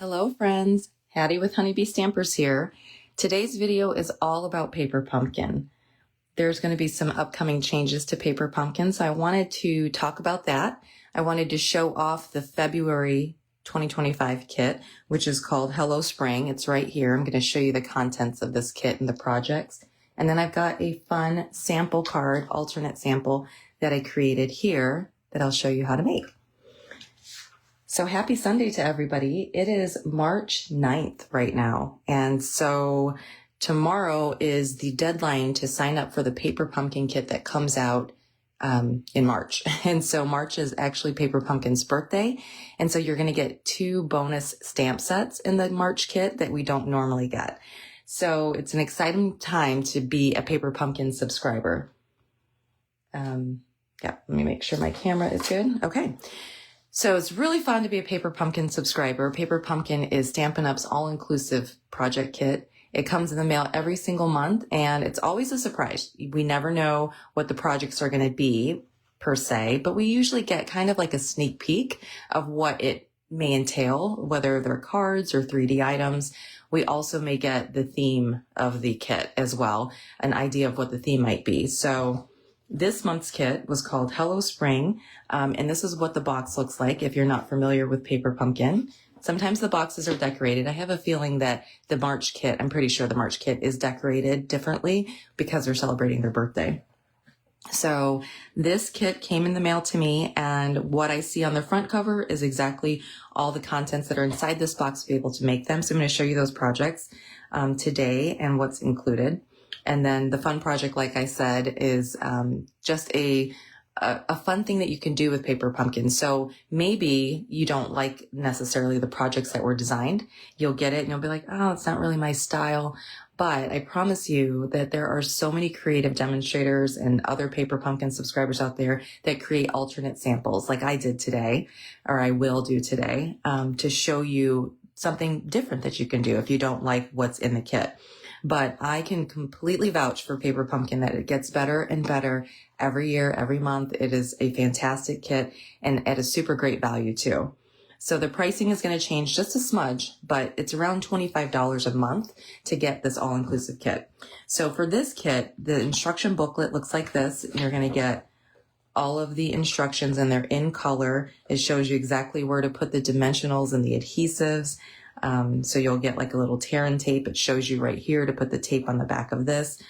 Hello friends, Hattie with Honeybee Stampers here. Today's video is all about Paper Pumpkin. There's going to be some upcoming changes to Paper Pumpkin, so I wanted to talk about that. I wanted to show off the February 2025 kit, which is called Hello Spring. It's right here. I'm going to show you the contents of this kit and the projects. And then I've got a fun sample card, alternate sample, that I created here that I'll show you how to make. So happy Sunday to everybody. It is March 9th right now. And so tomorrow is the deadline to sign up for the Paper Pumpkin kit that comes out in March. And so March is actually Paper Pumpkin's birthday. And so you're going to get 2 bonus stamp sets in the March kit that we don't normally get. So it's an exciting time to be a Paper Pumpkin subscriber. Let me make sure my camera is good. Okay. So it's really fun to be a Paper Pumpkin subscriber. Paper Pumpkin is Stampin' Up's all-inclusive project kit. It comes in the mail every single month, and it's always a surprise. We never know what the projects are going to be, per se, but we usually get kind of like a sneak peek of what it may entail, whether they're cards or 3D items. We also may get the theme of the kit as well, an idea of what the theme might be. So this month's kit was called Hello Spring, and this is what the box looks like if you're not familiar with Paper Pumpkin. Sometimes the boxes are decorated. I have a feeling that the March kit, I'm pretty sure the March kit is decorated differently because they're celebrating their birthday. So this kit came in the mail to me, and what I see on the front cover is exactly all the contents that are inside this box to be able to make them. So I'm going to show you those projects today and what's included. And then the fun project, like I said, is just a fun thing that you can do with Paper Pumpkin. So maybe you don't like necessarily the projects that were designed. You'll get it and you'll be like, oh, it's not really my style. But I promise you that there are so many creative demonstrators and other Paper Pumpkin subscribers out there that create alternate samples like I did today, or I will do today, to show you something different that you can do if you don't like what's in the kit. But I can completely vouch for Paper Pumpkin that it gets better and better every year, every month. It is a fantastic kit and at a super great value too. So the pricing is going to change just a smudge, but it's around $25 a month to get this all-inclusive kit. So for this kit, the instruction booklet looks like this. You're going to get all of the instructions, and they're in color. It shows you exactly where to put the dimensionals and the adhesives. So you'll get like a little tear and tape. It shows you right here to put the tape on the back of this.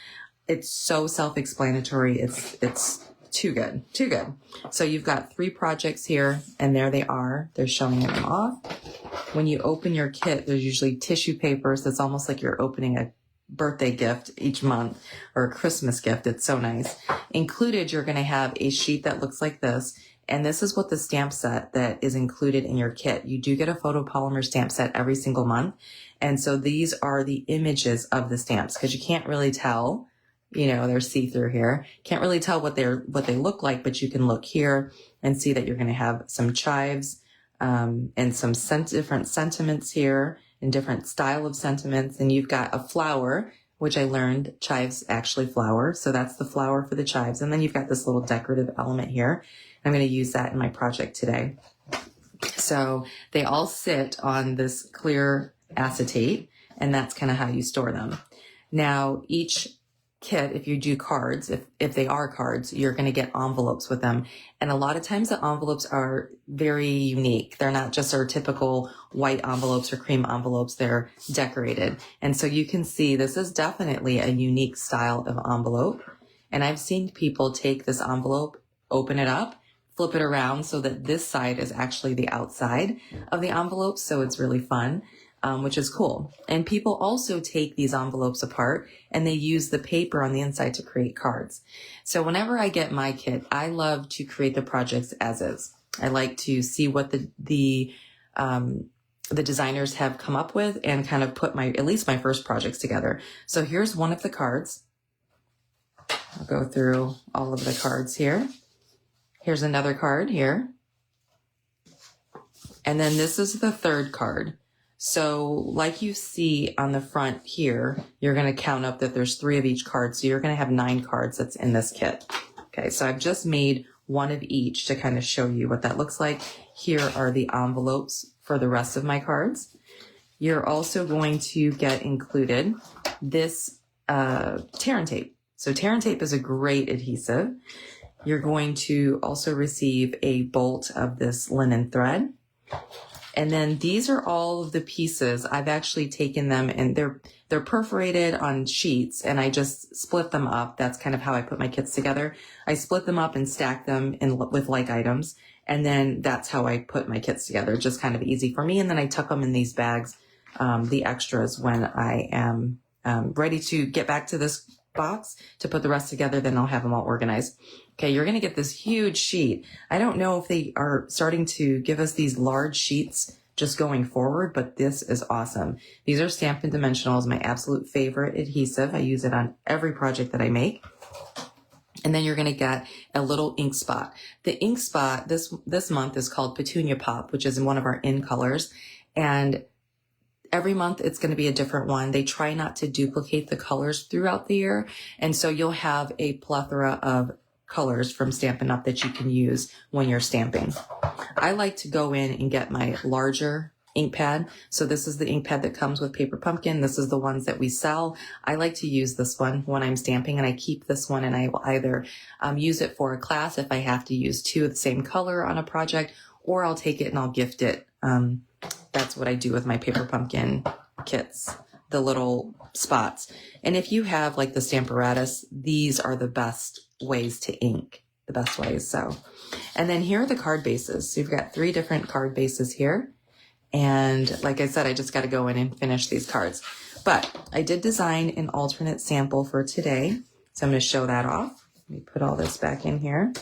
It's so self-explanatory. It's too good, too good. So you've got 3 projects here, and there they are. They're showing them off. When you open your kit, there's usually tissue paper. So it's almost like you're opening a birthday gift each month or a Christmas gift. It's so nice. Included, you're going to have a sheet that looks like this. And this is what the stamp set that is included in your kit. You do get a photopolymer stamp set every single month. And so these are the images of the stamps, because you can't really tell, you know, they're see-through here. Can't really tell what they look like, but you can look here and see that you're going to have some chives, and some different sentiments here and different style of sentiments. And you've got a flower, which I learned chives actually flower. So that's the flower for the chives. And then you've got this little decorative element here. I'm going to use that in my project today. So they all sit on this clear acetate, and that's kind of how you store them. Now, each kit, if you do cards, if they are cards, you're going to get envelopes with them. And a lot of times the envelopes are very unique. They're not just our typical white envelopes or cream envelopes. They're decorated. And so you can see this is definitely a unique style of envelope. And I've seen people take this envelope, open it up, flip it around so that this side is actually the outside of the envelope. So it's really fun, which is cool. And people also take these envelopes apart and they use the paper on the inside to create cards. So whenever I get my kit, I love to create the projects as is. I like to see what the designers have come up with and kind of put at least my first projects together. So here's one of the cards. I'll go through all of the cards here. Here's another card here. And then this is the third card. So like you see on the front here, you're going to count up that there's 3 of each card. So you're going to have 9 cards that's in this kit. Okay, so I've just made one of each to kind of show you what that looks like. here are the envelopes for the rest of my cards. You're also going to get included this tear and tape. So tear and tape is a great adhesive. You're going to also receive a bolt of this linen thread. And then these are all of the pieces. I've actually taken them and they're perforated on sheets and I just split them up. That's kind of how I put my kits together. I split them up and stack them with like items. And then that's how I put my kits together. Just kind of easy for me. And then I tuck them in these bags, the extras, when I am ready to get back to this box to put the rest together. Then I'll have them all organized. Okay, you're going to get this huge sheet. I don't know if they are starting to give us these large sheets just going forward, but this is awesome. These are Stampin' Dimensionals, my absolute favorite adhesive. I use it on every project that I make. And then you're going to get a little ink spot. The ink spot this month is called Petunia Pop, which is one of our in colors. And every month it's going to be a different one. They try not to duplicate the colors throughout the year. And so you'll have a plethora of colors from Stampin' Up! That you can use when you're stamping. I like to go in and get my larger ink pad. So this is the ink pad that comes with Paper Pumpkin. This is the ones that we sell. I like to use this one when I'm stamping, and I keep this one, and I will either use it for a class if I have to use two of the same color on a project, or I'll take it and I'll gift it. That's what I do with my Paper Pumpkin kits, the little spots. And if you have like the Stamparatus, these are the best ways to ink, the best ways. So, and then here are the card bases. So you've got 3 different card bases here. And like I said, I just got to go in and finish these cards. But I did design an alternate sample for today. So I'm going to show that off. Let me put all this back in here.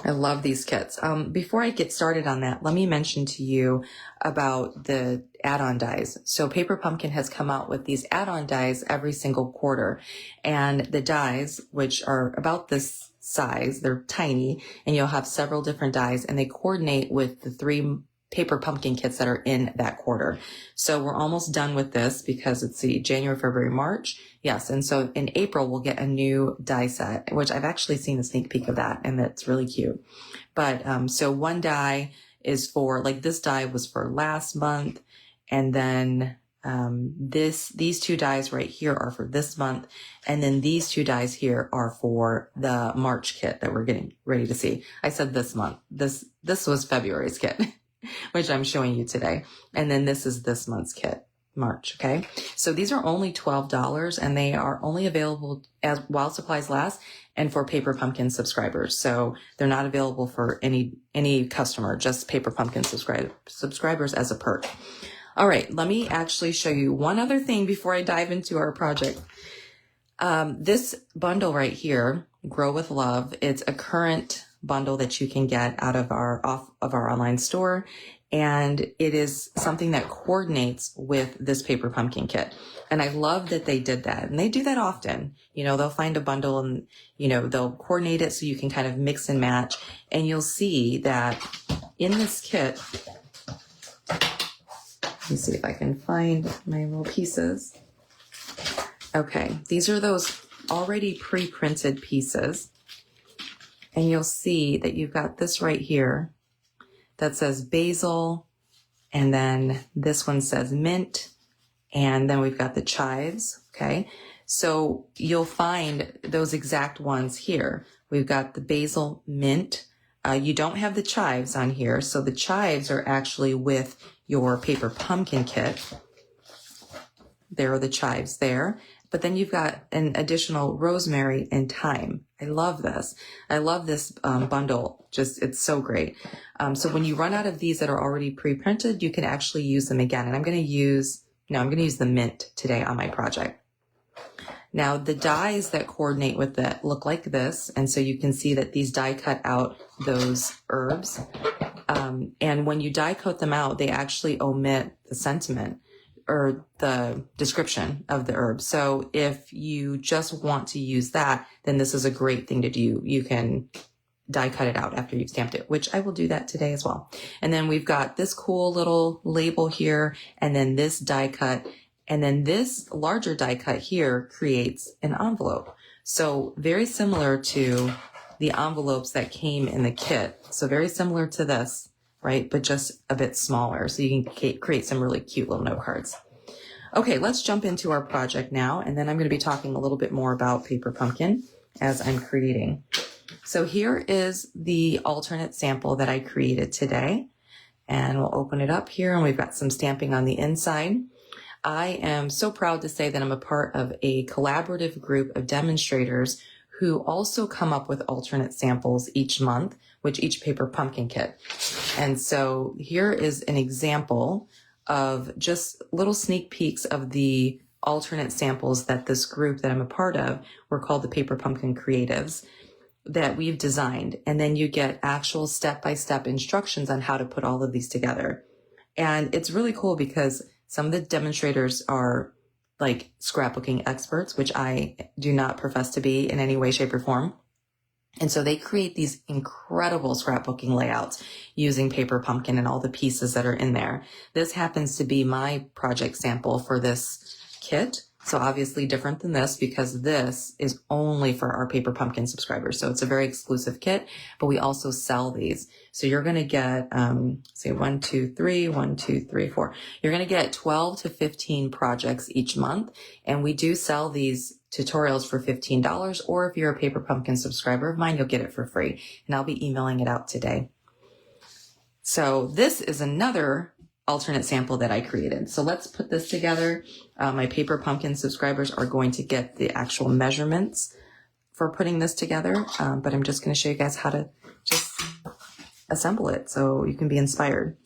I love these kits. Before I get started on that, let me mention to you about the add-on dies. So Paper Pumpkin has come out with these add-on dies every single quarter. And the dies, which are about this size, they're tiny, and you'll have several different dies, and they coordinate with the 3 Paper Pumpkin kits that are in that quarter. So we're almost done with this because it's the January, February, March. Yes. And so in April, we'll get a new die set, which I've actually seen a sneak peek of that, and that's really cute. But so one die is for, like, this die was for last month. And then these 2 dies right here are for this month. And then these 2 dies here are for the March kit that we're getting ready to see. I said this month. This was February's kit, which I'm showing you today. And then this is this month's kit, March. Okay. So these are only $12, and they are only available as while supplies last and for Paper Pumpkin subscribers. So they're not available for any customer, just Paper Pumpkin subscribers as a perk. All right. Let me actually show you one other thing before I dive into our project. This bundle right here, Grow with Love, it's a current bundle that you can get out of our online store, and it is something that coordinates with this Paper Pumpkin kit. And I love that they did that, and they do that often. You know, they'll find a bundle and, you know, they'll coordinate it so you can kind of mix and match, and you'll see that in this kit, let me see if I can find my little pieces. Okay, these are those already pre-printed pieces. And you'll see that you've got this right here that says basil, and then this one says mint, and then we've got the chives, okay? So you'll find those exact ones here. We've got the basil, mint. You don't have the chives on here, so the chives are actually with your Paper Pumpkin kit. There are the chives there. But then you've got an additional rosemary and thyme. I love this. I love this bundle. Just, it's so great. So when you run out of these that are already pre-printed, you can actually use them again. And I'm going to use the mint today on my project. Now the dies that coordinate with that look like this. And so you can see that these die cut out those herbs. And when you die coat them out, they actually omit the sentiment or the description of the herb. So if you just want to use that, then this is a great thing to do. You can die cut it out after you've stamped it, which I will do that today as well. And then we've got this cool little label here, and then this die cut, and then this larger die cut here creates an envelope. So very similar to the envelopes that came in the kit. So very similar to this, right? But just a bit smaller. So you can create some really cute little note cards. Okay, let's jump into our project now. And then I'm going to be talking a little bit more about Paper Pumpkin as I'm creating. So here is the alternate sample that I created today. And we'll open it up here, and we've got some stamping on the inside. I am so proud to say that I'm a part of a collaborative group of demonstrators who also come up with alternate samples each month, with each Paper Pumpkin kit. And so here is an example of just little sneak peeks of the alternate samples that this group that I'm a part of, we're called the Paper Pumpkin Creatives, that we've designed. And then you get actual step-by-step instructions on how to put all of these together. And it's really cool because some of the demonstrators are like scrapbooking experts, which I do not profess to be in any way, shape, or form. And so they create these incredible scrapbooking layouts using Paper Pumpkin and all the pieces that are in there. This happens to be my project sample for this kit. So obviously different than this because this is only for our Paper Pumpkin subscribers. So it's a very exclusive kit, but we also sell these. So you're going to get, say 1, 2, 3, 1, 2, 3, 4. You're going to get 12 to 15 projects each month. And we do sell these tutorials for $15, or if you're a Paper Pumpkin subscriber of mine, you'll get it for free. And I'll be emailing it out today. So this is another alternate sample that I created. So let's put this together. My Paper Pumpkin subscribers are going to get the actual measurements for putting this together, but I'm just going to show you guys how to just assemble it so you can be inspired.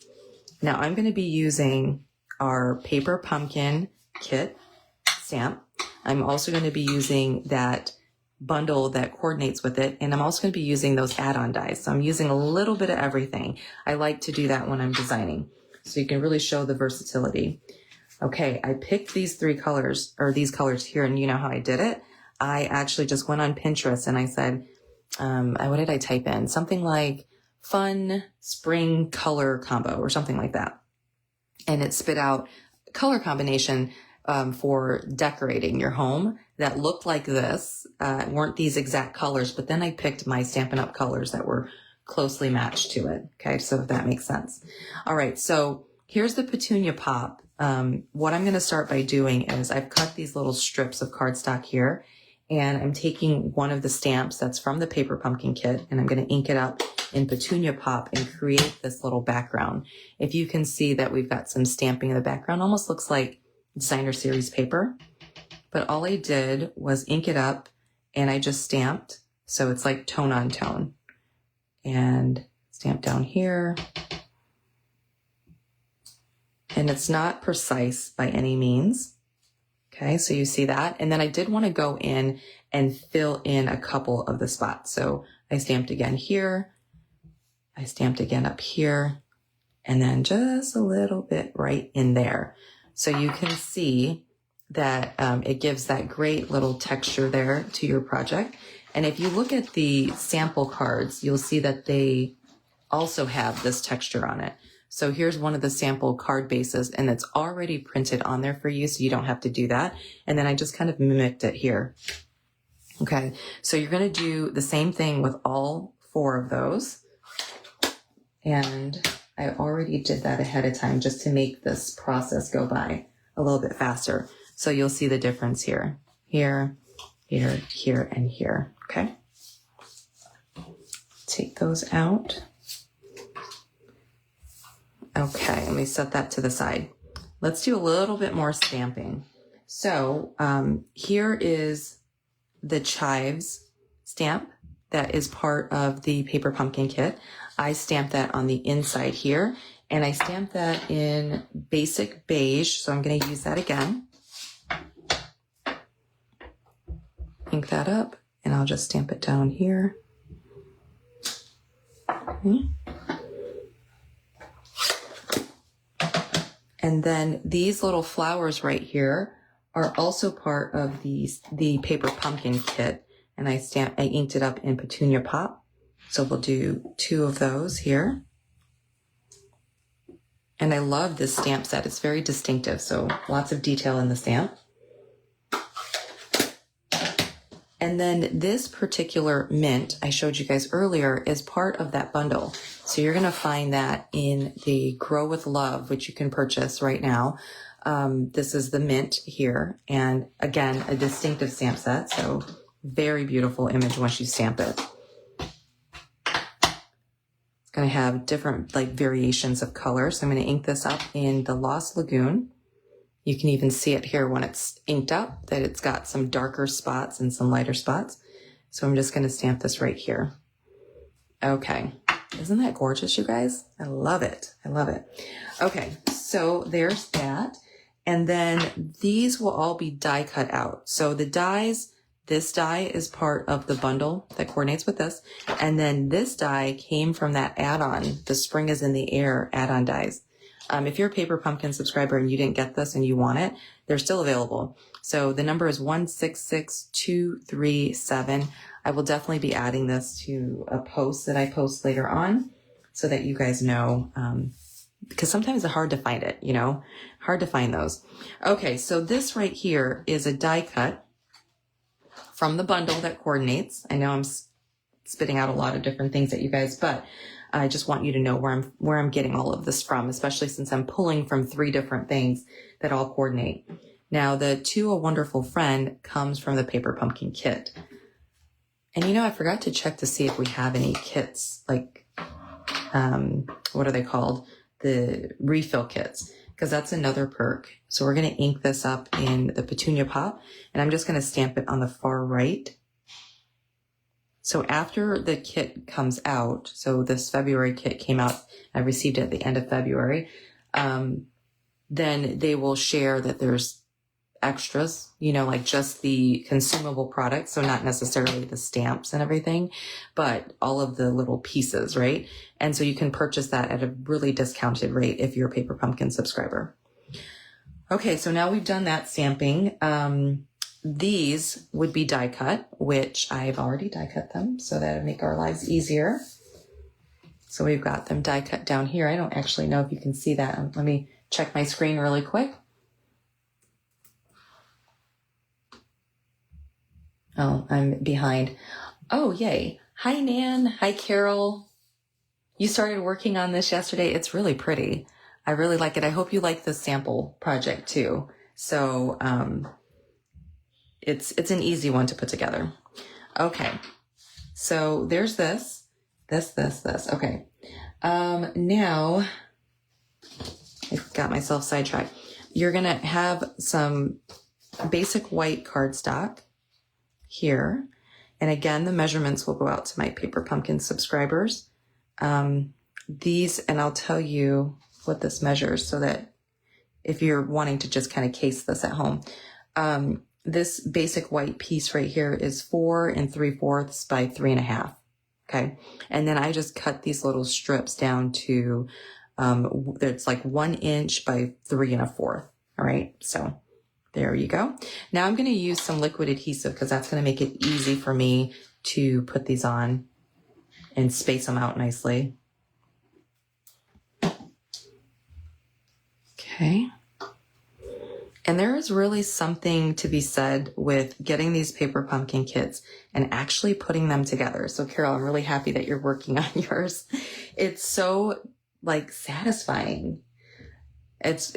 Now I'm going to be using our Paper Pumpkin kit stamp. I'm also going to be using that bundle that coordinates with it, and I'm also going to be using those add-on dies. So I'm using a little bit of everything. I like to do that when I'm designing, so you can really show the versatility. Okay, I picked these three colors, or these colors here, and you know how I did it? I actually just went on Pinterest and I said, what did I type in? Something like fun spring color combo or something like that. And it spit out a color combination for decorating your home that looked like this. Weren't these exact colors, but then I picked my Stampin' Up! Colors that were closely matched to it. Okay, so if that makes sense. All right, so here's the Petunia Pop. What I'm going to start by doing is I've cut these little strips of cardstock here, and I'm taking one of the stamps that's from the Paper Pumpkin kit, and I'm going to ink it up in Petunia Pop and create this little background. If you can see that we've got some stamping in the background, almost looks like designer series paper, but all I did was ink it up and I just stamped. So it's like tone on tone, and stamp down here. And it's not precise by any means. Okay, so you see that. And then I did want to go in and fill in a couple of the spots. So I stamped again here. I stamped again up here. And then just a little bit right in there. So you can see that it gives that great little texture there to your project. And if you look at the sample cards, you'll see that they also have this texture on it. So here's one of the sample card bases, and it's already printed on there for you, so you don't have to do that. And then I just kind of mimicked it here. Okay, so you're going to do the same thing with all 4 of those. And I already did that ahead of time just to make this process go by a little bit faster. So you'll see the difference here, here, here, here, and here. Okay, take those out. Okay, let me set that to the side. Let's do a little bit more stamping. So here is the Chives stamp that is part of the Paper Pumpkin kit. I stamped that on the inside here, and I stamped that in basic beige, so I'm going to use that again. Ink that up, and I'll just stamp it down here. Okay. And then these little flowers right here are also part of the Paper Pumpkin kit. And I inked it up in Petunia Pop. So we'll do 2 of those here. And I love this stamp set. It's very distinctive. So lots of detail in the stamp. And then this particular mint I showed you guys earlier is part of that bundle. So you're going to find that in the Grow with Love, which you can purchase right now. This is the mint here. And again, a distinctive stamp set. So very beautiful image once you stamp it. It's going to have different like variations of color. So I'm going to ink this up in the Lost Lagoon. You can even see it here when it's inked up, that it's got some darker spots and some lighter spots. So I'm just going to stamp this right here. Okay. Isn't that gorgeous, you guys? I love it. I love it. Okay. So there's that. And then these will all be die cut out. So the dies, this die is part of the bundle that coordinates with this. And then this die came from that add-on, the Spring is in the Air add-on dies. If you're a Paper Pumpkin subscriber and you didn't get this and you want it, they're still available. So the number is 166237. I will definitely be adding this to a post that I post later on so that you guys know, because sometimes it's hard to find it, you know, hard to find those. Okay, so this right here is a die cut from the bundle that coordinates. I know I'm spitting out a lot of different things at you guys, but I just want you to know where I'm getting all of this from, especially since I'm pulling from 3 different things that all coordinate. Now, the To a Wonderful Friend comes from the Paper Pumpkin kit. And you know, I forgot to check to see if we have any kits, like, what are they called? The refill kits, because that's another perk. So we're going to ink this up in the Petunia Pop, and I'm just going to stamp it on the far right. So after the kit comes out, so this February kit came out, I received it at the end of February, then they will share that there's extras, you know, like just the consumable products. So not necessarily the stamps and everything, but all of the little pieces, right? And so you can purchase that at a really discounted rate if you're a Paper Pumpkin subscriber. Okay, so now we've done that stamping. These would be die cut, which I've already die cut them, so that would make our lives easier. So we've got them die cut down here. I don't actually know if you can see that. Let me check my screen really quick. Oh, I'm behind. Oh, yay. Hi, Nan. Hi, Carol. You started working on this yesterday. It's really pretty. I really like it. I hope you like the sample project too. So, it's an easy one to put together. Okay. So there's this. Okay. Now I got myself sidetracked. You're going to have some basic white cardstock here. And again, the measurements will go out to my Paper Pumpkin subscribers. These, and I'll tell you what this measures so that if you're wanting to just kind of case this at home, this basic white piece right here is 4 3/4 by 3 1/2. Okay. And then I just cut these little strips down to, it's like 1 inch by 3 1/4. All right. So there you go. Now I'm going to use some liquid adhesive because that's going to make it easy for me to put these on and space them out nicely. Okay. And there is really something to be said with getting these Paper Pumpkin kits and actually putting them together. So Carol, I'm really happy that you're working on yours. It's so like satisfying. It's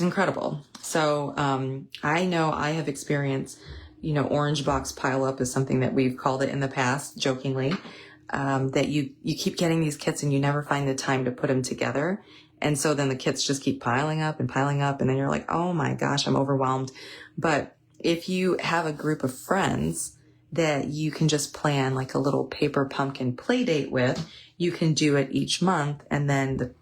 incredible. So, I know I have experienced, you know, orange box pile up is something that we've called it in the past, jokingly, that you keep getting these kits and you never find the time to put them together. And so then the kits just keep piling up. And then you're like, oh my gosh, I'm overwhelmed. But if you have a group of friends that you can just plan like a little Paper Pumpkin play date with, you can do it each month. And then the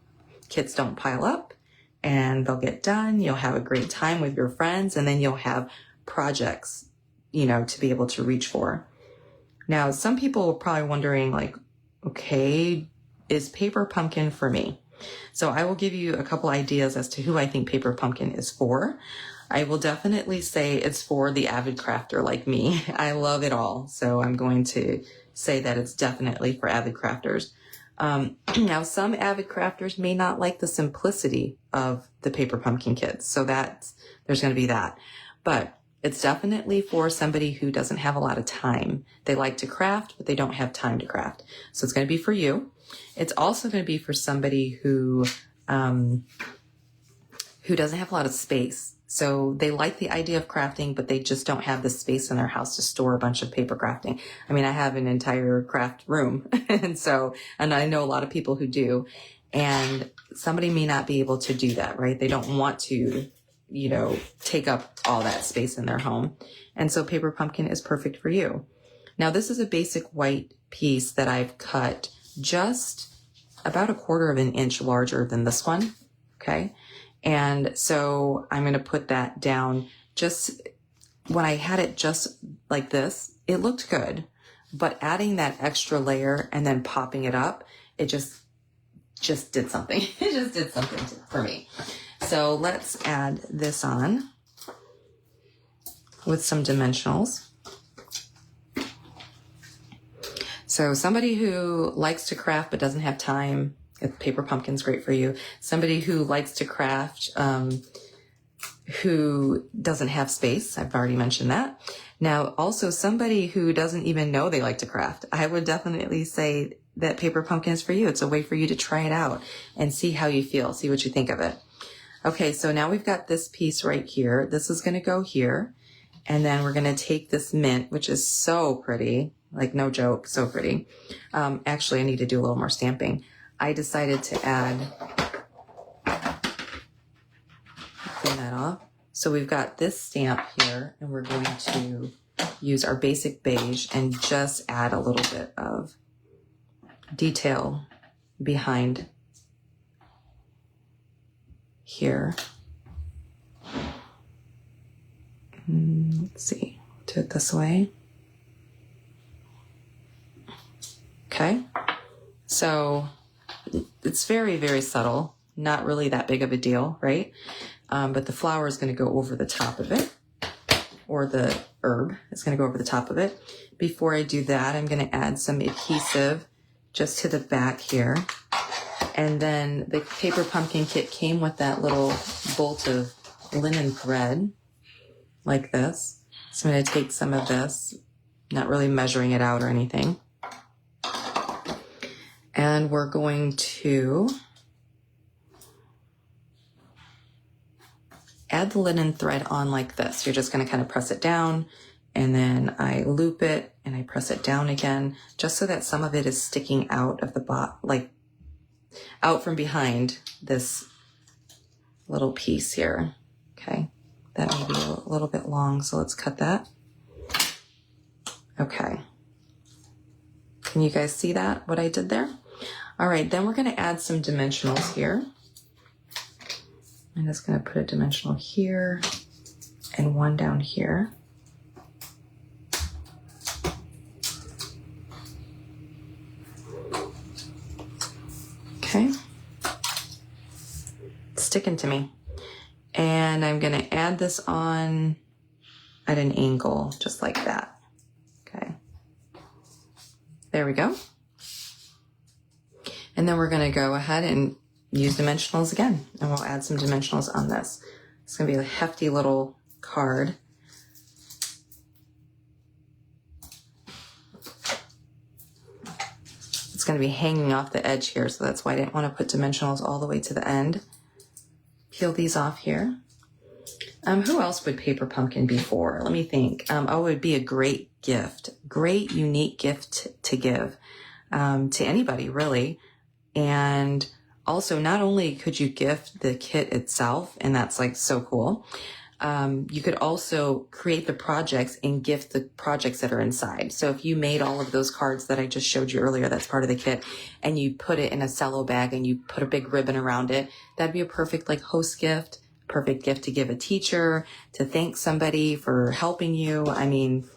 kits don't pile up and they'll get done. You'll have a great time with your friends. And then you'll have projects, you know, to be able to reach for. Now, some people are probably wondering like, okay, is Paper Pumpkin for me? So I will give you a couple ideas as to who I think Paper Pumpkin is for. I will definitely say it's for the avid crafter like me. I love it all. So I'm going to say that it's definitely for avid crafters. Now, some avid crafters may not like the simplicity of the Paper Pumpkin kits. So there's going to be that. But It's definitely for somebody who doesn't have a lot of time. They like to craft, but they don't have time to craft. So it's going to be for you. It's also going to be for somebody who doesn't have a lot of space. So they like the idea of crafting, but they just don't have the space in their house to store a bunch of paper crafting. I mean, I have an entire craft room. And I know a lot of people who do, and somebody may not be able to do that, right? They don't want to, take up all that space in their home. And so paper pumpkin is perfect for you. Now, this is a basic white piece that I've cut just about 1/4 of an inch larger than this one. Okay. And so I'm going to put that down. Just when I had it just like this, it looked good, but adding that extra layer and then popping it up, it just did something. It just did something for me. So let's add this on with some dimensionals. So somebody who likes to craft but doesn't have time, paper pumpkin's great for you. Somebody who likes to craft, who doesn't have space. I've already mentioned that. Now, also somebody who doesn't even know they like to craft. I would definitely say that paper pumpkin is for you. It's a way for you to try it out and see how you feel, see what you think of it. Okay, so now we've got this piece right here. This is going to go here. And then we're going to take this mint, which is so pretty, like no joke, so pretty. Actually, I need to do a little more stamping. I decided to clean that off. So we've got this stamp here, and we're going to use our basic beige and just add a little bit of detail behind here. Let's see, do it this way. Okay, so it's very, very subtle, not really that big of a deal, right? But the flower is going to go over the top of it, or the herb is going to go over the top of it. Before I do that, I'm going to add some adhesive just to the back here. And then the paper pumpkin kit came with that little bolt of linen thread, like this. So I'm going to take some of this, not really measuring it out or anything. And we're going to add the linen thread on like this. You're just going to kind of press it down, and then I loop it and I press it down again, just so that some of it is sticking out of the like out from behind this little piece here. Okay, that may be a little bit long, so let's cut that. Okay, can you guys see that, what I did there? All right, then we're going to add some dimensionals here. I'm just going to put a dimensional here and one down here. Okay, it's sticking to me. And I'm going to add this on at an angle, just like that. Okay, there we go. And then we're going to go ahead and use dimensionals again, and we'll add some dimensionals on this. It's going to be a hefty little card. It's going to be hanging off the edge here, so that's why I didn't want to put dimensionals all the way to the end. Peel these off here. Who else would paper pumpkin be for? Let me think. Oh, it would be a great gift, great unique gift to give to anybody, really. And also, not only could you gift the kit itself, and that's like so cool, you could also create the projects and gift the projects that are inside. So if you made all of those cards that I just showed you earlier, that's part of the kit, and you put it in a cello bag and you put a big ribbon around it, that'd be a perfect like host gift, perfect gift to give a teacher, to thank somebody for helping you. I mean,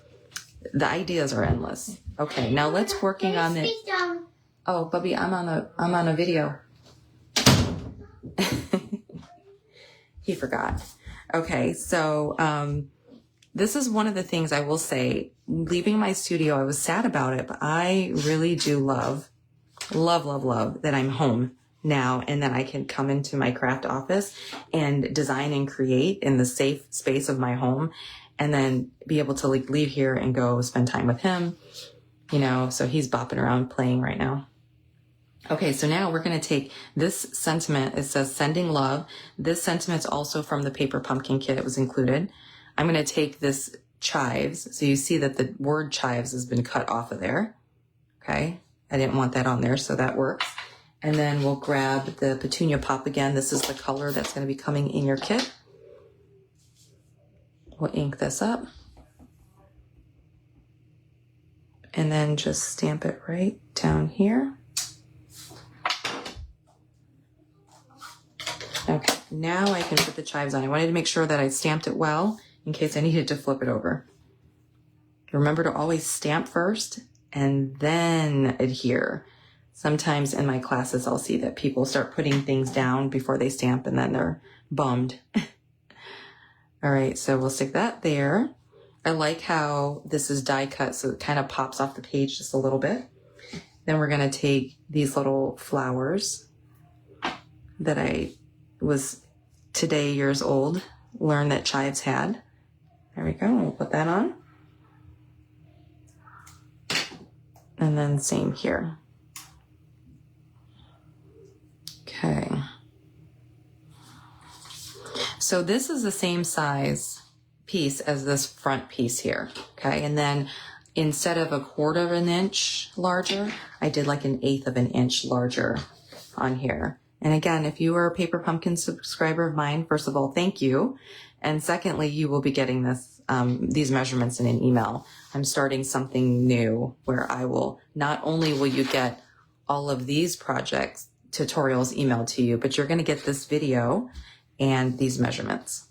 the ideas are endless. Okay, now let's working on it. Oh, Bubby, I'm on a video. He forgot. Okay, so this is one of the things I will say. Leaving my studio, I was sad about it, but I really do love that I'm home now and that I can come into my craft office and design and create in the safe space of my home. and then be able to like leave here and go spend time with him, you know, so he's bopping around playing right now. Okay, so now we're going to take this sentiment. It says sending love. This sentiment's also from the Paper Pumpkin kit. It was included. I'm going to take this chives. So you see that the word chives has been cut off of there. Okay, I didn't want that on there, so that works. And then we'll grab the Petunia Pop again. This is the color that's going to be coming in your kit. We'll ink this up. And then just stamp it right down here. Okay, now I can put the chives on. I wanted to make sure that I stamped it well in case I needed to flip it over. Remember to always stamp first and then adhere. Sometimes in my classes, I'll see that people start putting things down before they stamp and then they're bummed. All right, so we'll stick that there. I like how this is die cut, so it kind of pops off the page just a little bit. Then we're gonna take these little flowers that I was today years old, learned that chives had. There we go, we'll put that on. And then same here. Okay. So this is the same size piece as this front piece here, okay? And then instead of 1/4 of an inch larger, I did like 1/8 of an inch larger on here. And again, if you are a Paper Pumpkin subscriber of mine, first of all, thank you. And secondly, you will be getting this, these measurements in an email. I'm starting something new where I will, not only will you get all of these projects, tutorials emailed to you, but you're going to get this video and these measurements.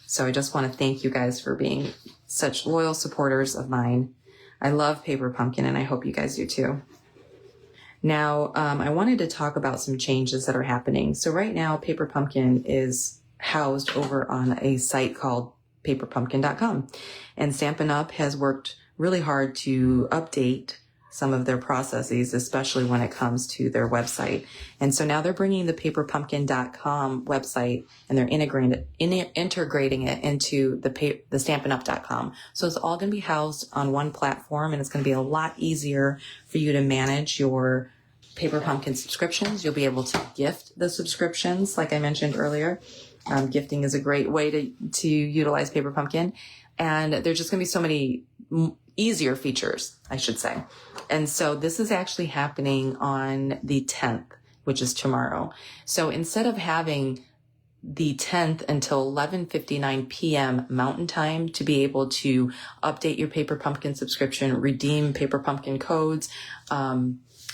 So I just want to thank you guys for being such loyal supporters of mine. I love Paper Pumpkin and I hope you guys do too. Now, I wanted to talk about some changes that are happening. So right now, Paper Pumpkin is housed over on a site called paperpumpkin.com. And Stampin' Up! Has worked really hard to update some of their processes, especially when it comes to their website. And so now they're bringing the paperpumpkin.com website and they're integrating it into the stampinup.com. So it's all going to be housed on one platform and it's going to be a lot easier for you to manage your Paper Pumpkin subscriptions. You'll be able to gift the subscriptions, like I mentioned earlier. Gifting is a great way to utilize Paper Pumpkin. And there's just going to be so many easier features, I should say. And so this is actually happening on the 10th, which is tomorrow. So instead of having the 10th until 11:59 p.m. Mountain Time to be able to update your Paper Pumpkin subscription, redeem Paper Pumpkin codes,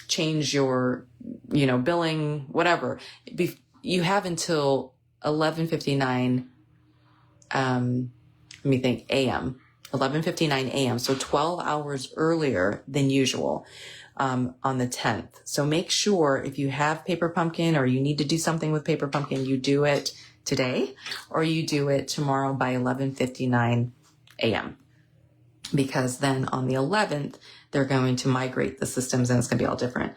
change your, billing, whatever, you have until 11:59, a.m. 11:59 a.m. So 12 hours earlier than usual on the 10th. So make sure if you have Paper Pumpkin or you need to do something with Paper Pumpkin, you do it today or you do it tomorrow by 11:59 a.m. Because then on the 11th, they're going to migrate the systems and it's going to be all different.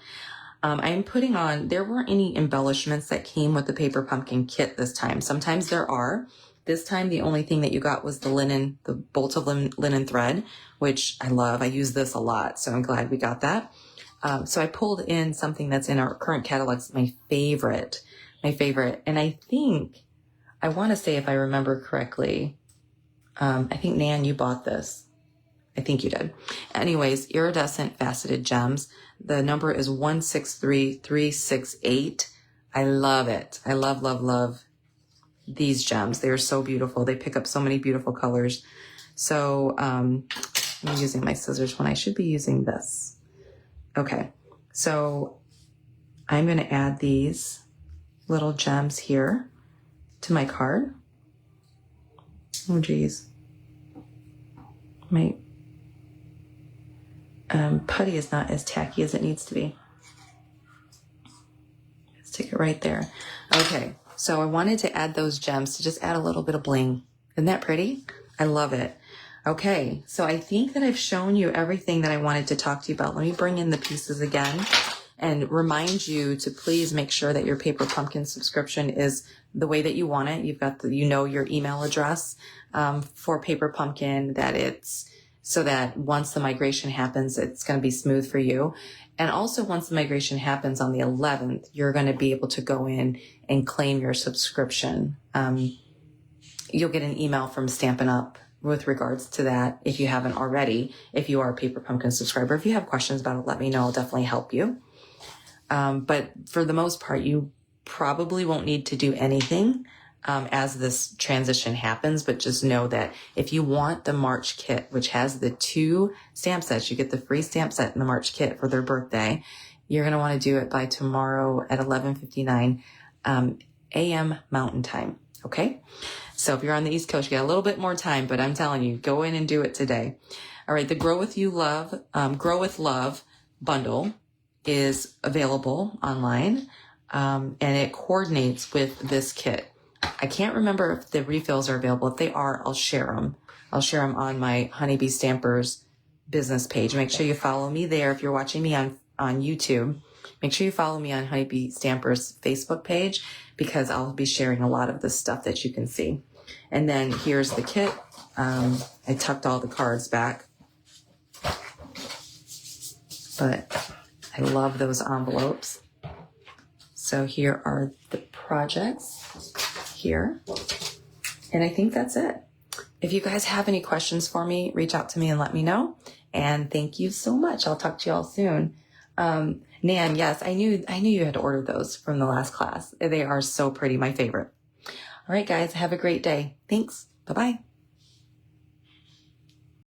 I'm putting on, there weren't any embellishments that came with the Paper Pumpkin kit this time. Sometimes there are. This time, the only thing that you got was the bolt of linen thread, which I love. I use this a lot, so I'm glad we got that. So I pulled in something that's in our current catalogs, my favorite. And I think, I want to say if I remember correctly, I think Nan, you bought this. I think you did. Anyways, iridescent faceted gems. The number is 163368. I love it. I love these gems. They are so beautiful. They pick up so many beautiful colors. So I'm using my scissors when I should be using this. Okay, so I'm going to add these little gems here to my card. Oh geez, my putty is not as tacky as it needs to be. Let's stick it right there. Okay. So I wanted to add those gems to just add a little bit of bling. Isn't that pretty? I love it. Okay, so I think that I've shown you everything that I wanted to talk to you about. Let me bring in the pieces again and remind you to please make sure that your Paper Pumpkin subscription is the way that you want it. You've got your email address for Paper Pumpkin, that it's so that once the migration happens, it's going to be smooth for you. And also once the migration happens on the 11th, you're going to be able to go in and claim your subscription. You'll get an email from Stampin' Up! With regards to that, if you haven't already, if you are a Paper Pumpkin subscriber. If you have questions about it, let me know. I'll definitely help you. But for the most part, you probably won't need to do anything as this transition happens. But just know that if you want the March kit, which has the 2 stamp sets, you get the free stamp set in the March kit for their birthday. You're going to want to do it by tomorrow at 11:59 a.m. Mountain Time. Okay? So if you're on the East Coast, you got a little bit more time, but I'm telling you, go in and do it today. All right. The Grow with Love bundle is available online. And it coordinates with this kit. I can't remember if the refills are available. If they are, I'll share them. I'll share them on my Honeybee Stampers business page. Make sure you follow me there. If you're watching me on YouTube, make sure you follow me on Honeybee Stampers Facebook page, because I'll be sharing a lot of the stuff that you can see. And then here's the kit. I tucked all the cards back, but I love those envelopes. So here are the projects here. And I think that's it. If you guys have any questions for me, reach out to me and let me know. And thank you so much. I'll talk to you all soon. Nan, yes, I knew you had ordered those from the last class. They are so pretty, my favorite. All right, guys, have a great day. Thanks. Bye-bye.